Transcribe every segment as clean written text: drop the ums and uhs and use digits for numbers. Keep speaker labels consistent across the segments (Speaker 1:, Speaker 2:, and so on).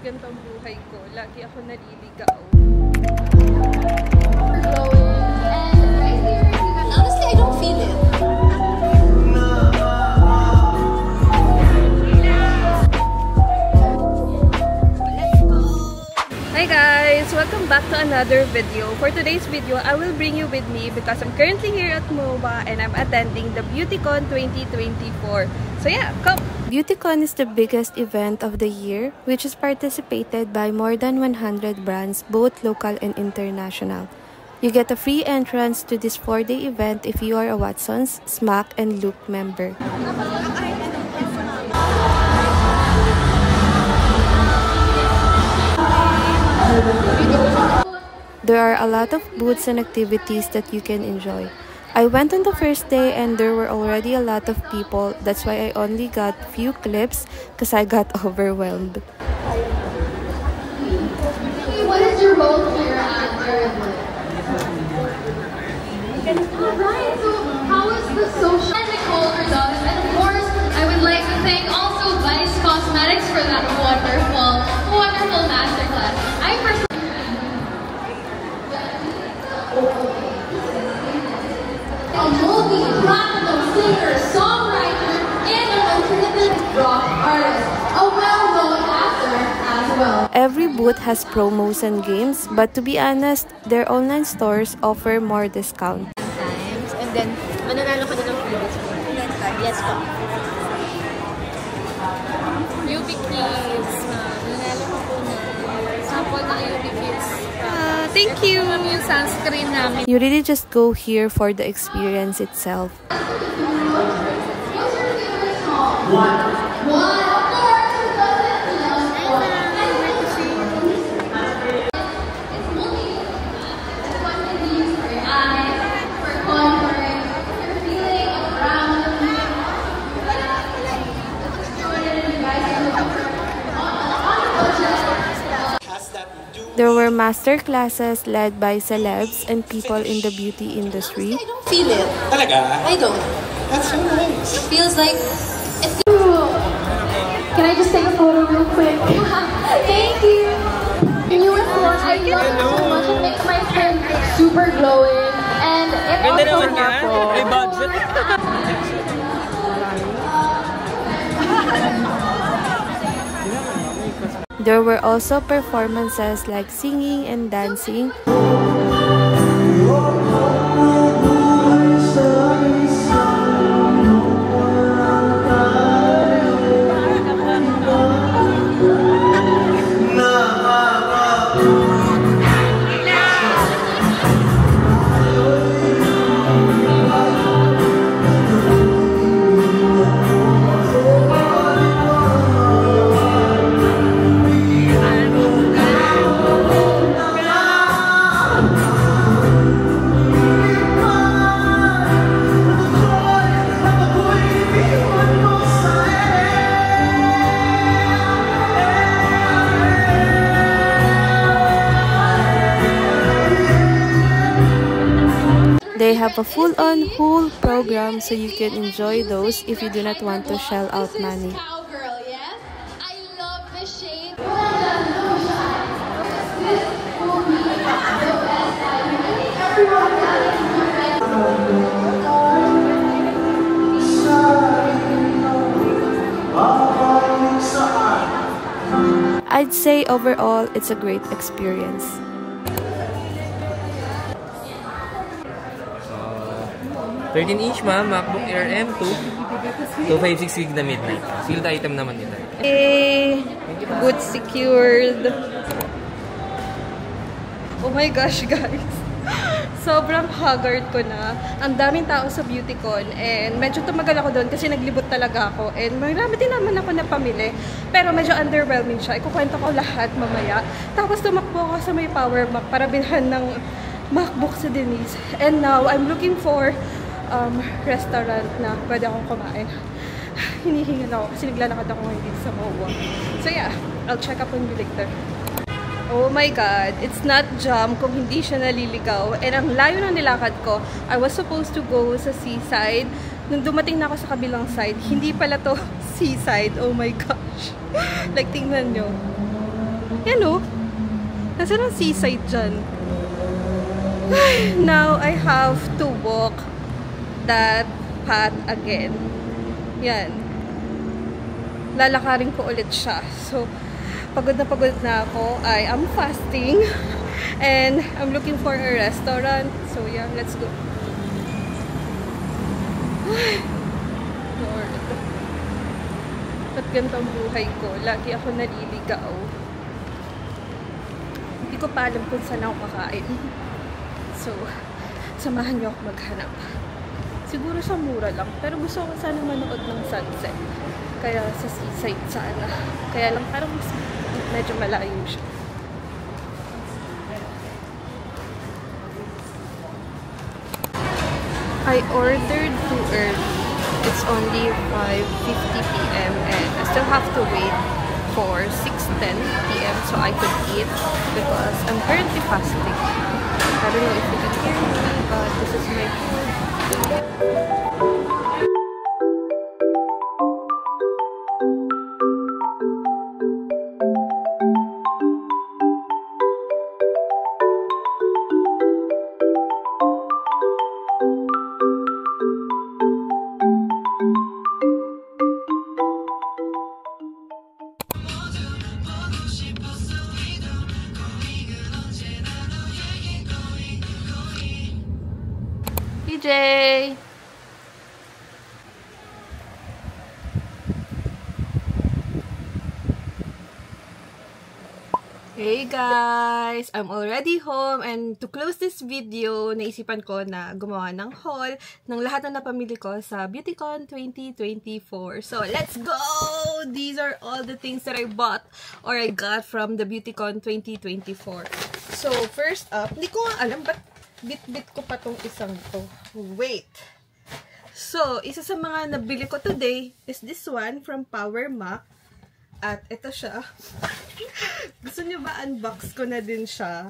Speaker 1: ganito ang buhay ko. Lagi ako naliligaw.
Speaker 2: Honestly, I don't feel it.
Speaker 1: Hi guys! Welcome back to another video. For today's video, I will bring you with me because I'm currently here at MOBA and I'm attending the BeautyCon 2024. So yeah, come! BeautyCon is the biggest event of the year, which is participated by more than 100 brands, both local and international. You get a free entrance to this 4-day event if you are a Watsons, Smack, and Look member. There are a lot of booths and activities that you can enjoy. I went on the first day and there were already a lot of people. That's why I only got few clips because I got overwhelmed.
Speaker 2: What is your role here at Ironwood? Alright, so how is the social? And Nicole Rosales, and of course, I would like to thank also Vice Cosmetics for that wonderful masterclass. I personally a multi-platinum singer, songwriter, and an alternative rock artist, a well-known actor as well.
Speaker 1: Every booth has promos and games, but to be honest, their online stores offer more discount.
Speaker 3: Times, and then mananalo ka na ng previous one. Yes po. UB Kids, nanalo ko po na sample ng UB Kids.
Speaker 1: Thank you!
Speaker 3: Yung sunscreen namin.
Speaker 1: You really just go here for the experience itself. There were master classes led by celebs and people in the beauty industry.
Speaker 2: I don't feel it.
Speaker 4: Talaga?
Speaker 2: I don't.
Speaker 4: That's so nice.
Speaker 2: It feels like... Can I just take a photo real quick? Thank you. You and one, I love it so much. It makes my skin super glowing. And it also...
Speaker 4: May budget.
Speaker 1: There were also performances like singing and dancing. They have a full-on whole program so you can enjoy those if you do not want to shell out money.
Speaker 2: Cowgirl, yes? I love the shade.
Speaker 1: I'd say overall, it's a great experience.
Speaker 4: 13-inch MacBook Air M2 256 gig na midnight. Sealed item naman ito.
Speaker 1: Good secured. Oh my gosh, guys. Sobrang haggard ko na. Ang daming tao sa BeautyCon and medyo tumagal ako doon kasi naglibot talaga ako and marami din naman ako na pamili. Pero medyo underwhelming siya. Ikukwento ko lahat mamaya. Tapos tumakbo ako sa may Power Mac para bilhan ng MacBook sa Denise. And now, I'm looking for restaurant na pwede akong kumain. Hinihingal ako kasi naglalakad ako ngayon dito sa MOBA. So yeah, I'll check up on you later. Oh my God, it's not jam kung hindi siya naliligaw. And ang layo ng nilakad ko, I was supposed to go sa seaside. Nung dumating na ako sa kabilang side, hindi pala to seaside. Oh my gosh. Like, tingnan nyo. Yan o. Nasaan ang seaside dyan? Now, I have to walk that path again. Yan. Lalakarin ko ulit siya. So, pagod na ako. I am fasting. And I'm looking for a restaurant. So, yeah, let's go. Lord. Ba't ganito ang buhay ko? Lagi ako naliligaw. Hindi ko pa alam kung saan ako kakain. So, samahan niyo ako maghanap. Siguro sa mura lang. Pero gusto ko sana manood ng sunset. Kaya sa seaside sana. Kaya lang parang medyo malayo siya. I ordered too early. It's only 5:50 p.m. and I still have to wait for 6:10 p.m. so I could eat because I'm currently fasting. I don't know if you can hear me, but this is my food. PJ! Hey guys! I'm already home and to close this video, naisipan ko na gumawa ng haul ng lahat na napamili ko sa BeautyCon 2024. So, let's go! These are all the things that I bought or I got from the BeautyCon 2024. So, first up, hindi ko alam ba't bit-bit ko pa tong isang to. Wait! So, isa sa mga nabili ko today is this one from Power Mac. At ito siya. Gusto niyo ba unbox ko na din siya?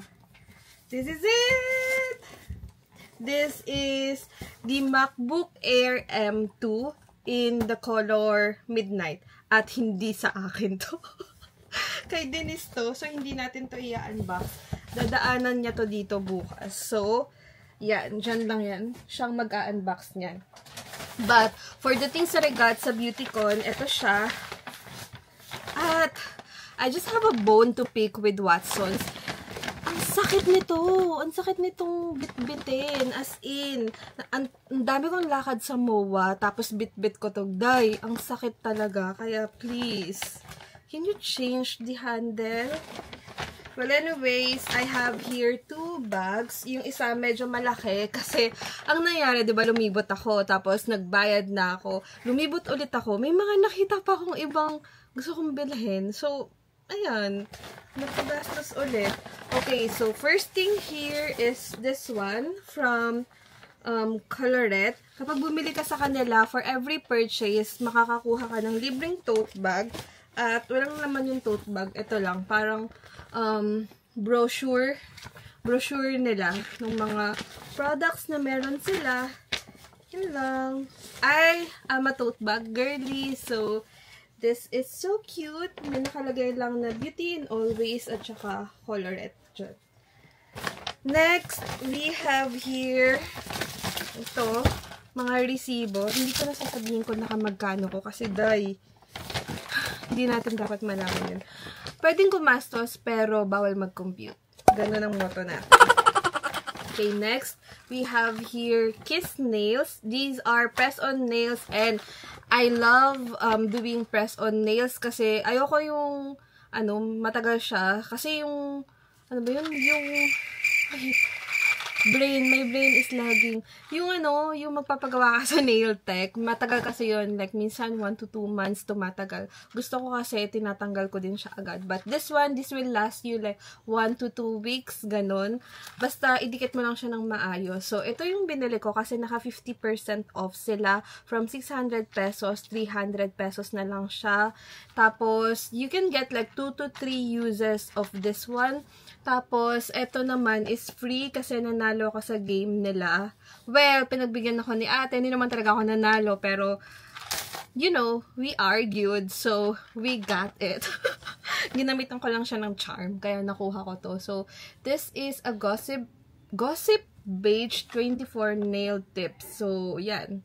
Speaker 1: This is it! This is the MacBook Air M2 in the color Midnight. At hindi sa akin to. Kay Dennis to. So, hindi natin to i-unbox. Dadaanan niya to dito bukas. So, yan. Dyan lang yan. Siyang mag-unbox niyan. But, for the things that I got sa BeautyCon, ito siya. At, I just have a bone to pick with Watsons. Ang sakit nito. Ang sakit nitong bit-bitin. As in, ang dami kong lakad sa MOA, tapos bit-bit ko to. Day, ang sakit talaga. Kaya, please, can you change the handle? Well, anyways, I have here 2 bags. Yung isa medyo malaki kasi ang nangyari, di ba, lumibot ako, tapos nagbayad na ako. Lumibot ulit ako. May mga nakita pa akong ibang gusto kong bilhin. So, ayan. Nagpagastos ulit. Okay, so first thing here is this one from Colorette. Kapag bumili ka sa kanila, for every purchase, makakakuha ka ng libreng tote bag. At walang naman yung tote bag. Ito lang, parang brochure nila ng mga products na meron sila. Yun lang. I am a tote bag girly, so this is so cute. May nakalagay lang na Beauty in Always at saka Colorette. Next, we have here ito, mga resibo. Hindi ko na sasabihin ko nakamagkano ko kasi day, hindi natin dapat malaman yun. Pwedeng gumastos pero bawal mag-compute. Ganun ang motto natin. Okay, next, we have here Kiss Nails. These are press-on nails and I love doing press-on nails kasi ayoko yung, matagal siya. Kasi yung, yung, my brain is lagging. Yung yung magpapagawa ka sa nail tech, matagal kasi yun. Like, minsan 1 to 2 months tumatagal. Gusto ko kasi, tinatanggal ko din siya agad. But this one, this will last you like 1 to 2 weeks, ganon. Basta, idikit mo lang siya ng maayos. So, ito yung binili ko kasi naka 50% off sila. From 600 pesos, 300 pesos na lang siya. Tapos, you can get like 2 to 3 uses of this one. Tapos, ito naman is free kasi nanalo ako sa game nila. Well, pinagbigyan ako ni ate. Hindi naman talaga ako nanalo. Pero, you know, we argued. So, we got it. Ginamitan ko lang siya ng charm, kaya nakuha ko to. So, this is a Gossip Beige 24 nail tips. So, yan.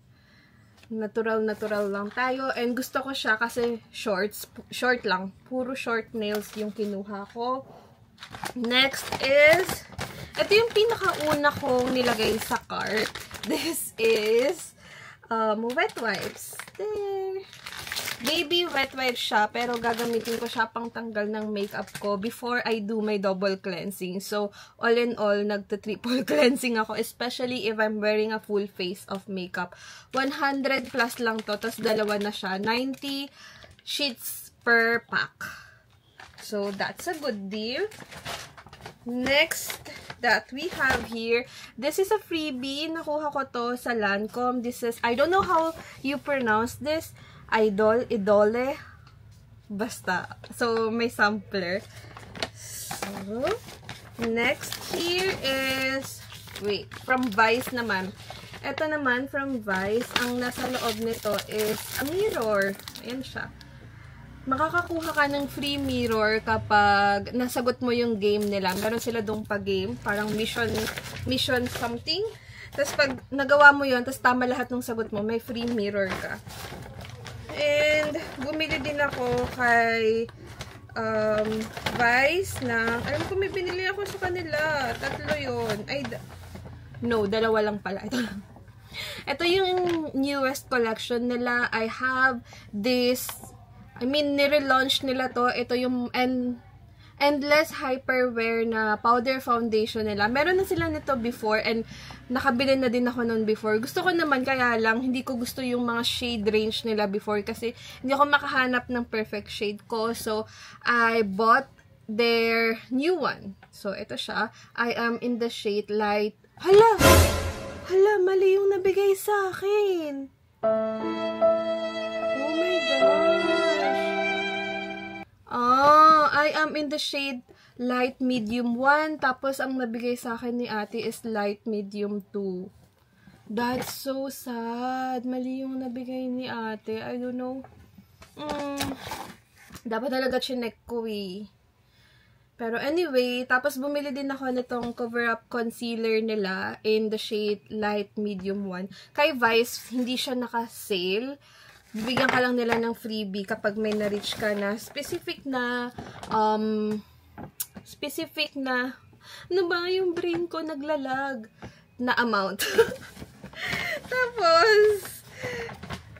Speaker 1: Natural lang tayo. And gusto ko siya kasi short lang. Puro short nails yung kinuha ko. Next is, ito yung pinakauna kong nilagay sa cart. This is wet wipes. There. Baby wet wipes siya, pero gagamitin ko siya pang tanggal ng makeup ko before I do my double cleansing. So, all in all, nagta-triple cleansing ako, especially if I'm wearing a full face of makeup. 100 plus lang to, tapos dalawa na siya. 90 sheets per pack. So, that's a good deal. Next that we have here, this is a freebie. Nakuha ko to sa Lancome. This is, I don't know how you pronounce this. Idole. Basta. So, may sampler. So, next here is, wait, from Vice naman. Ito naman, from Vice, ang nasa loob nito is a mirror. Ayan siya. Makakakuha ka ng free mirror kapag nasagot mo yung game nila. Meron sila dong pa-game, parang mission something. Tapos pag nagawa mo yun, tapos tama lahat ng sagot mo, may free mirror ka. And bumili din ako kay Vice na, alam ko may binili ako sa kanila. 3 yun. Ay, no, 2 lang pala. Ito lang. Ito yung newest collection nila. I have this, nire-launch nila to. Ito yung Endless Hyperwear na powder foundation nila. Meron na sila nito before and nakabili na din ako nun before. Gusto ko naman, kaya lang hindi ko gusto yung mga shade range nila before kasi hindi ako makahanap ng perfect shade ko. So, I bought their new one. So, ito siya. I am in the shade light. Hala! Mali yung nabigay sa akin. Oh my gosh. I am in the shade light medium 1. Tapos, ang nabigay sa akin ni ate is light medium 2. That's so sad. Mali yung nabigay ni ate. I don't know. Dapat talaga chinek ko eh. Pero anyway, tapos bumili din ako nitong cover-up concealer nila in the shade light medium 1. Kay Vice, hindi siya naka-sale. Bibigyan ka lang nila ng freebie kapag may na-reach ka na specific na, ano ba yung brain ko naglalag na amount. Tapos,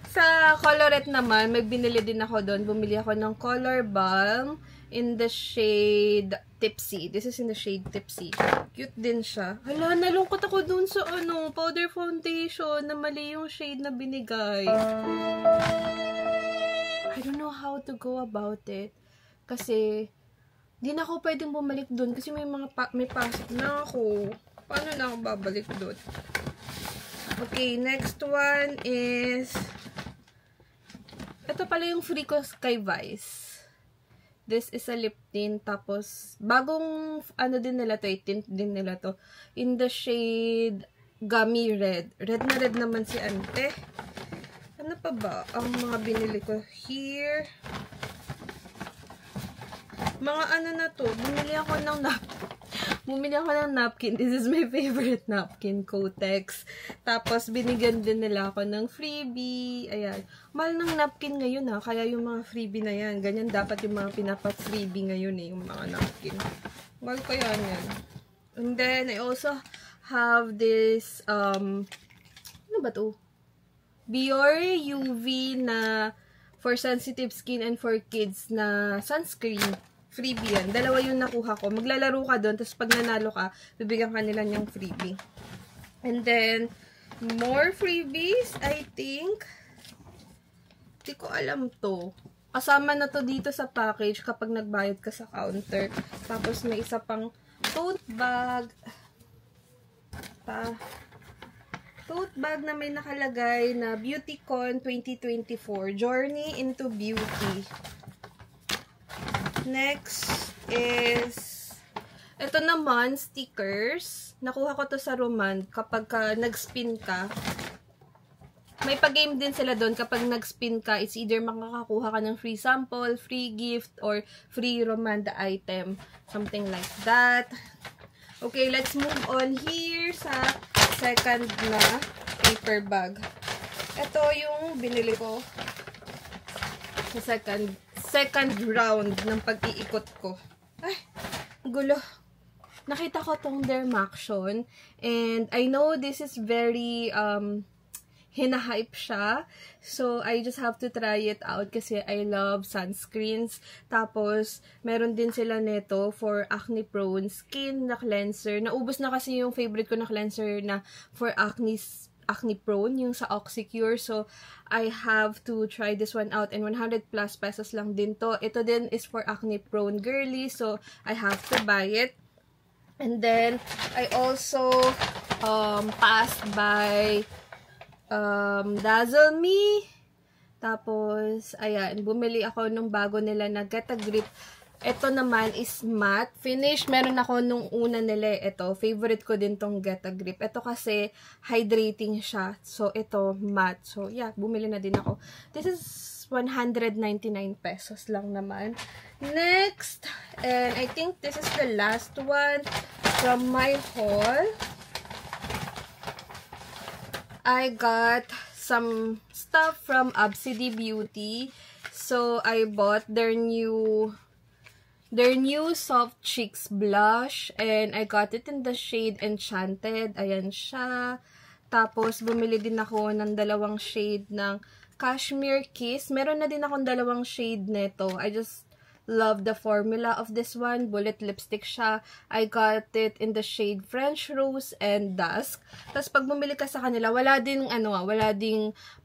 Speaker 1: sa Colorette naman, may binili din ako doon. Bumili ako ng Color Balm in the shade Tipsy. This is in the shade Tipsy. Cute din siya. Hala, nalungkot ako dun sa powder foundation na mali yung shade na binigay. I don't know how to go about it. Kasi, di na ako pwedeng bumalik dun kasi may pasok na ako. Paano na ako babalik dun? Okay, next one is, ito pala yung free ko kay Vice. This is a lip tint. Tapos, bagong, din nila to, tint din nila to. In the shade Gummy Red. Red na red naman si ante. Ano pa ba ang mga binili ko here? Mga na to. Bumili ako ng napkin. This is my favorite napkin, Kotex. Tapos, binigyan din nila ako ng freebie. Ayan. Mahal ng napkin ngayon ha. Kaya yung mga freebie na yan. Ganyan dapat yung mga pinapat-freebie ngayon eh. Yung mga napkin. Mahal ko yan. And then, I also have this, ano ba to? Biore UV na for sensitive skin and for kids na sunscreen. Freebie yan. 2 yung nakuha ko. Maglalaro ka doon, tapos pag nanalo ka, bibigyan ka nila niyang freebie. And then, more freebies, I think. Hindi ko alam to. Kasama na to dito sa package kapag nagbayad ka sa counter. Tapos, may isa pang tote bag. Tote bag na may nakalagay na BeautyCon 2024. Journey into Beauty. Next is, ito naman, stickers. Nakuha ko to sa Roman kapag nag-spin ka. may pag-game din sila doon kapag nag-spin ka. It's either makakakuha ka ng free sample, free gift, or free Romanda item. Something like that. Okay, let's move on here sa second na paper bag. Ito yung binili ko sa second round ng pag-iikot ko. Ay, gulo. Nakita ko tong Dermaction, and I know this is very hinahype siya. So, I just have to try it out kasi I love sunscreens. Tapos, meron din sila neto for acne prone skin na cleanser. Naubos na kasi yung favorite ko na cleanser na for acne prone, yung sa Oxycure. So, I have to try this one out. And 100 plus pesos lang din to. Ito din is for acne prone girly. So, I have to buy it. And then, I also passed by Dazzle Me. Tapos, ayan, bumili ako nung bago nila na Get a Grip. Ito naman is matte finish. Meron ako nung una nila. Ito, favorite ko din tong Get a Grip. Ito kasi hydrating siya. So, ito matte. So, yeah, bumili na din ako. This is 199 pesos lang naman. Next, and I think this is the last one from my haul. I got some stuff from Obsidy Beauty. So, I bought their new Soft Cheeks blush. And I got it in the shade Enchanted. Ayan siya. Tapos, bumili din ako ng dalawang shade ng Cashmere Kiss. Meron na din akong dalawang shade neto. I just love the formula of this one. Bullet lipstick siya. I got it in the shade French Rose and Dusk. Tapos pag bumili ka sa kanila, wala ding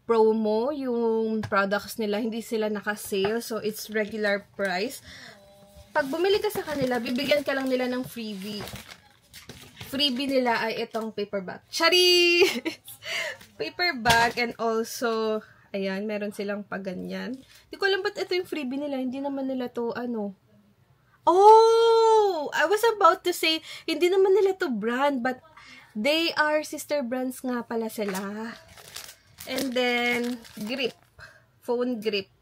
Speaker 1: promo yung products nila. Hindi sila naka-sale. So, it's regular price. Pag bumili ka sa kanila, bibigyan ka lang nila ng freebie. Freebie nila ay itong paper bag. Charis! Paper bag, and also, ayan, meron silang paganyan. Hindi ko alam ba't ito yung freebie nila. Hindi naman nila to, Oh! I was about to say, hindi naman nila to brand, but they are sister brands nga pala sila. And then, grip. Phone grip.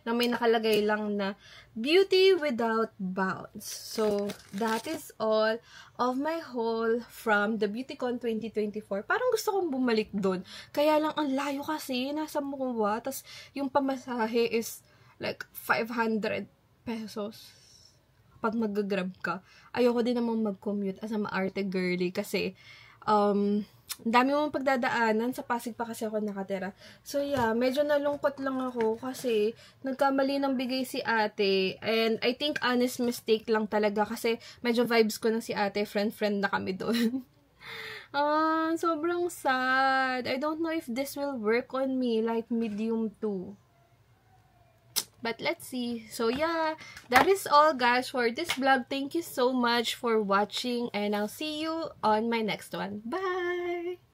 Speaker 1: Na may nakalagay lang na Beauty Without Bounds. So, that is all of my haul from the BeautyCon 2024. Parang gusto kong bumalik doon. Kaya lang, ang layo kasi. Nasa Mukwa. Tapos, yung pamasahe is like 500 pesos. Pag mag-grab ka. Ayoko din namang mag-commute as a maarte girly. Kasi, dami mong pagdadaanan. Sa Pasig pa kasi ako nakatira. So, yeah, medyo nalungkot lang ako kasi nagkamali ng bigay si ate. And I think honest mistake lang talaga kasi medyo vibes ko na si ate. Friend-friend na kami doon. Sobrang sad. I don't know if this will work on me. Light medium 2. But let's see. So, yeah, that is all, guys, for this vlog. Thank you so much for watching, and I'll see you on my next one. Bye!